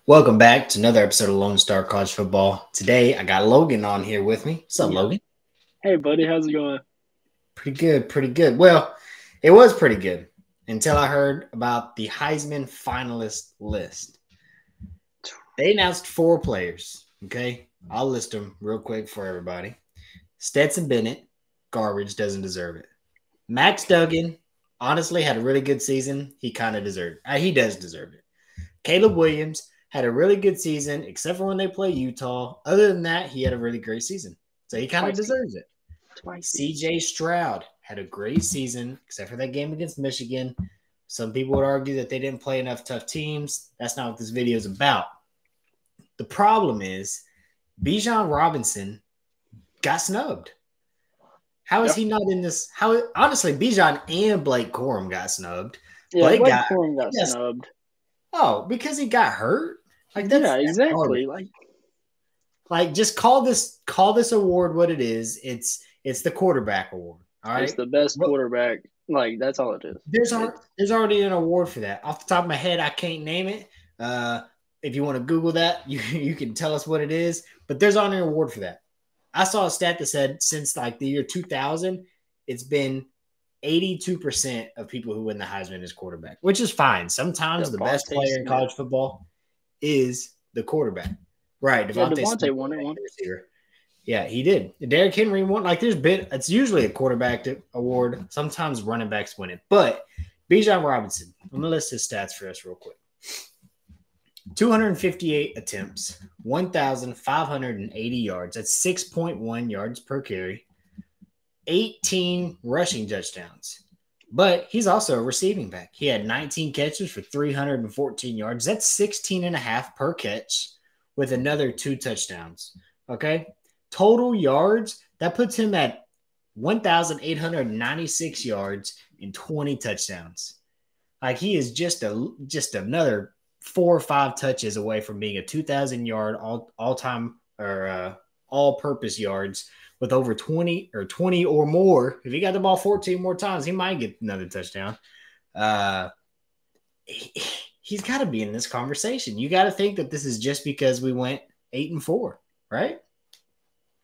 Welcome back to another episode of Lone Star College Football. Today, I got Logan on here with me. What's up, Yeah. Logan? Hey, buddy, how's it going? Pretty good, pretty good. Well, it was pretty good until I heard about the Heisman finalist list. They announced 4 players, okay? I'll list them real quick for everybody. Stetson Bennett, garbage, doesn't deserve it. Max Duggan, honestly, had a really good season. He kind of deserved it. He does deserve it. Caleb Williams had a really good season, except for when they play Utah. Other than that, he had a really great season. So he kind of deserves it. CJ Stroud had a great season, except for that game against Michigan. Some people would argue that they didn't play enough tough teams. That's not what this video is about. The problem is Bijan Robinson got snubbed. How is he not in this? Honestly, Bijan and Blake Corum got snubbed. Yeah, Blake Corum got snubbed. Oh, because he got hurt? Exactly. Like just call this award what it is. It's the quarterback award. All right. It's the best quarterback. Like, that's all it is. There's already an award for that. Off the top of my head, I can't name it. If you want to Google that, you can tell us what it is. But there's already an award for that. I saw a stat that said since like the year 2000, it's been 82% of people who win the Heisman is quarterback, which is fine. Sometimes the best player in college football is the quarterback. Right. Devontae won it once. Yeah, he did. Derrick Henry won. Like, it's usually a quarterback award. Sometimes running backs win it. But Bijan Robinson, I'm going to list his stats for us real quick. 258 attempts, 1,580 yards. That's 6.1 yards per carry. 18 rushing touchdowns. But he's also a receiving back. He had 19 catches for 314 yards. That's 16 and a half per catch with another 2 touchdowns. Okay? Total yards, that puts him at 1,896 yards and 20 touchdowns. Like, he is just another 4 or 5 touches away from being a 2,000-yard all-time or all-purpose yards with over 20 or more. If he got the ball 14 more times, he might get another touchdown. He's got to be in this conversation. You got to think that this is just because we went 8-4, right?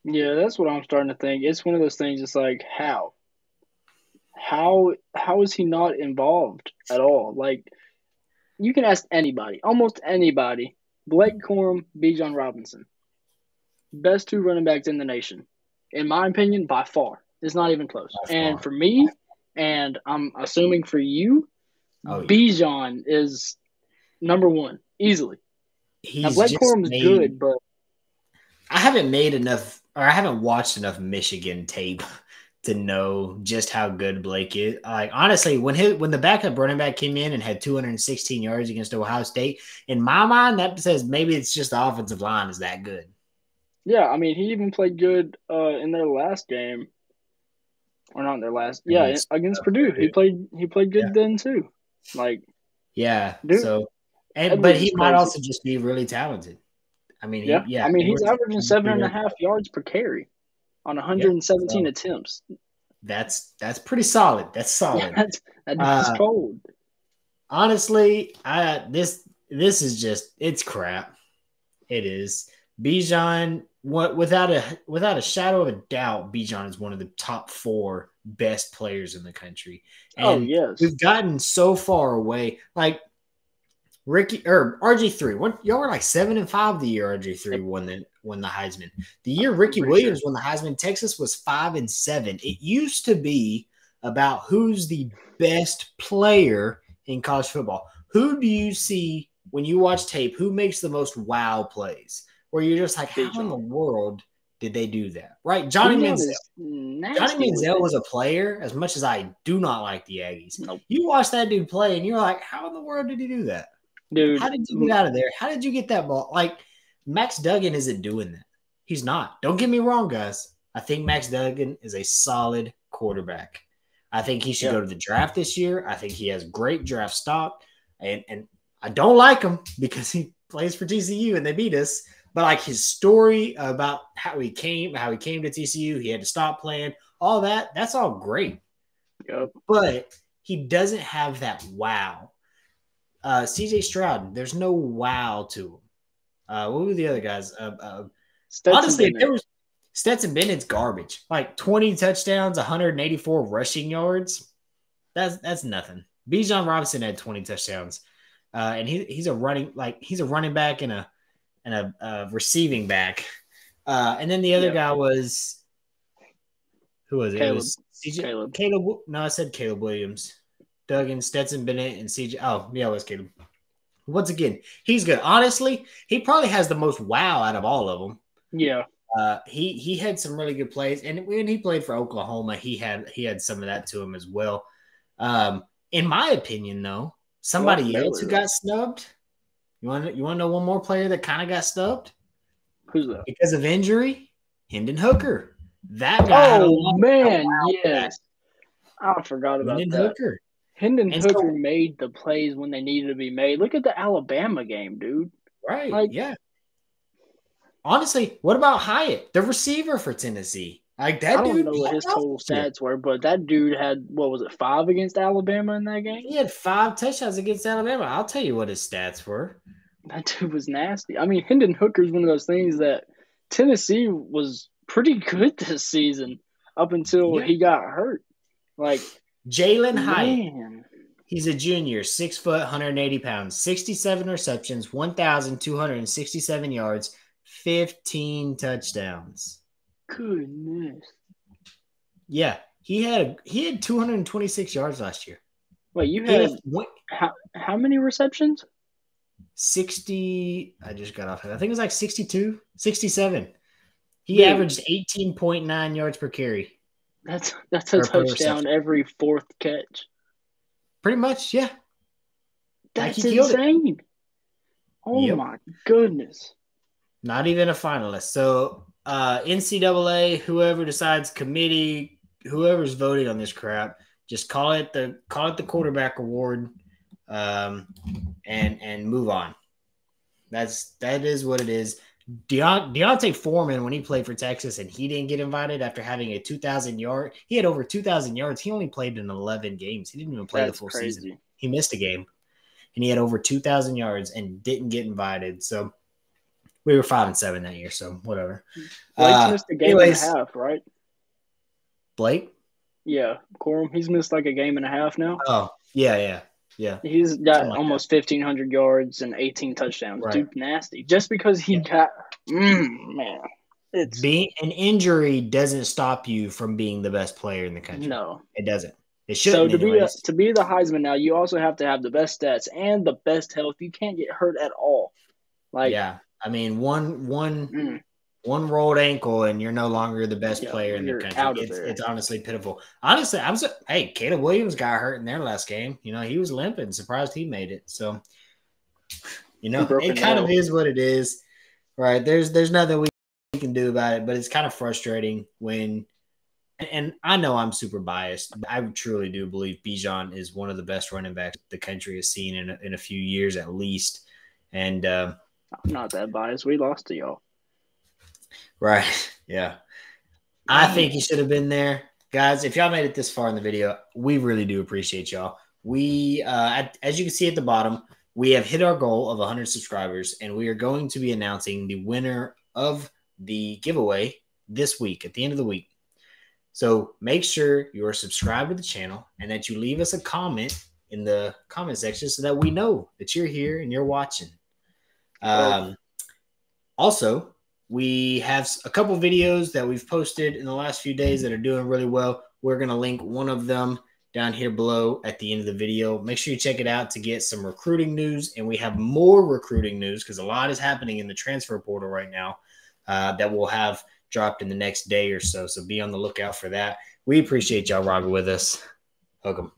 Yeah, that's what I'm starting to think. It's one of those things. It's like, how is he not involved at all? Like, you can ask anybody, almost anybody. Blake Corum, Bijan Robinson, best 2 running backs in the nation, in my opinion, by far. It's not even close. And for me, and I'm assuming for you, Bijan is number 1 easily. Now, Blake Corum's good, but I haven't watched enough Michigan tape to know just how good Blake is. Like, honestly, when the backup running back came in and had 216 yards against Ohio State, in my mind, that says maybe it's just the offensive line is that good. Yeah, I mean, he even played good in their last game, or not in their last. Yeah, against Purdue, he played good then too. Like, yeah. Dude, but he might also just be really talented. I mean, I mean, he's averaging 7.5 yards per carry on 117 attempts. That's pretty solid. That's solid. Yeah, that's cold. Honestly, this is just, it's crap. It is. Bijan, without a shadow of a doubt, Bijan is one of the top 4 best players in the country. And yes, we've gotten so far away. Like, RG3, y'all were like 7-5 the year RG3 won the Heisman. The year Ricky Williams won the Heisman, Texas was 5-7. It used to be about who's the best player in college football. Who do you see when you watch tape? Who makes the most wow plays? Where you're just like, how in the world did they do that? Right? Johnny Manziel. Johnny Manziel was a player, as much as I do not like the Aggies. Nope. You watch that dude play, and you're like, how in the world did he do that? Dude, how did you get out of there? How did you get that ball? Like, Max Duggan isn't doing that. He's not. Don't get me wrong, guys. I think Max Duggan is a solid quarterback. I think he should go to the draft this year. I think he has great draft stock. And I don't like him because he plays for TCU and they beat us. But like his story about how he came to TCU, he had to stop playing, all that's all great. Yep. But he doesn't have that wow. CJ Stroud, there's no wow to him. What were the other guys? Stetson Honestly, if Bennett. there was Stetson Bennett's garbage. Like 20 touchdowns, 184 rushing yards. That's nothing. Bijan Robinson had 20 touchdowns. And he's a running back and a receiving back. And then the other guy was who was it? Caleb. It was CJ, Caleb. No, I said Caleb Williams. Duggan, Stetson Bennett, and CJ. Oh, yeah, it was Caleb. Once again, he's good. Honestly, he probably has the most wow out of all of them. Yeah. He had some really good plays, and when he played for Oklahoma, he had some of that to him as well. In my opinion, though, somebody else who got snubbed. You want to know one more player that kind of got snubbed? Who's that? Because of injury, Hendon Hooker. That guy. Oh man, yes. I forgot about Hendon that. Hooker. Hendon Hooker made the plays when they needed to be made. Look at the Alabama game, dude. Right. Yeah. Honestly, what about Hyatt, the receiver for Tennessee? Like that dude. I don't know what his total stats were, but that dude had 5 against Alabama in that game? He had 5 touchdowns against Alabama. I'll tell you what his stats were. That dude was nasty. I mean, Hendon Hooker is one of those things that Tennessee was pretty good this season up until he got hurt. Like Jalen Hyatt. He's a junior, 6 foot, 180 pounds, 67 receptions, 1,267 yards, 15 touchdowns. Goodness. Yeah, he had 226 yards last year. Wait, you had how many receptions? 60. I just got off. I think it was like 62, 67. He averaged 18.9 yards per carry. That's a touchdown every 4th catch. Pretty much, yeah. That's insane. Oh my goodness. Not even a finalist. So NCAA, whoever decides, committee, whoever's voting on this crap, just call it the quarterback award, and move on. That is what it is. Deontay Foreman, when he played for Texas and he didn't get invited after having a 2,000 yard, he had over 2,000 yards. He only played in 11 games. He didn't even play the full season. He missed a game, and he had over 2,000 yards and didn't get invited. So we were 5-7 that year. So whatever. Blake's missed a game and a half, right? Blake? Yeah, Corum. He's missed like a game and a half now. Oh, yeah. He's got almost 1,500 yards and 18 touchdowns. Right. Dude, nasty. Just because he got man. An injury doesn't stop you from being the best player in the country. No. It doesn't. It shouldn't. So to be the Heisman now, you also have to have the best stats and the best health. You can't get hurt at all. I mean, one rolled ankle and you're no longer the best player in the country. It's honestly pitiful. Honestly, Caleb Williams got hurt in their last game. You know, he was limping. Surprised he made it. So, you know, it kind of is what it is, right? There's nothing we can do about it, but it's kind of frustrating when. And I know I'm super biased, but I truly do believe Bijan is one of the best running backs the country has seen in a few years at least. And I'm not that biased. We lost to y'all. Right. Yeah. I think he should have been there. Guys, if y'all made it this far in the video, we really do appreciate y'all. We, as you can see at the bottom, we have hit our goal of 100 subscribers, and we are going to be announcing the winner of the giveaway this week, at the end of the week. So make sure you are subscribed to the channel and that you leave us a comment in the comment section so that we know that you're here and you're watching. Also, we have a couple videos that we've posted in the last few days that are doing really well. We're going to link one of them down here below at the end of the video. Make sure you check it out to get some recruiting news. And we have more recruiting news because a lot is happening in the transfer portal right now that we'll have dropped in the next day or so. So be on the lookout for that. We appreciate y'all rocking with us. Welcome.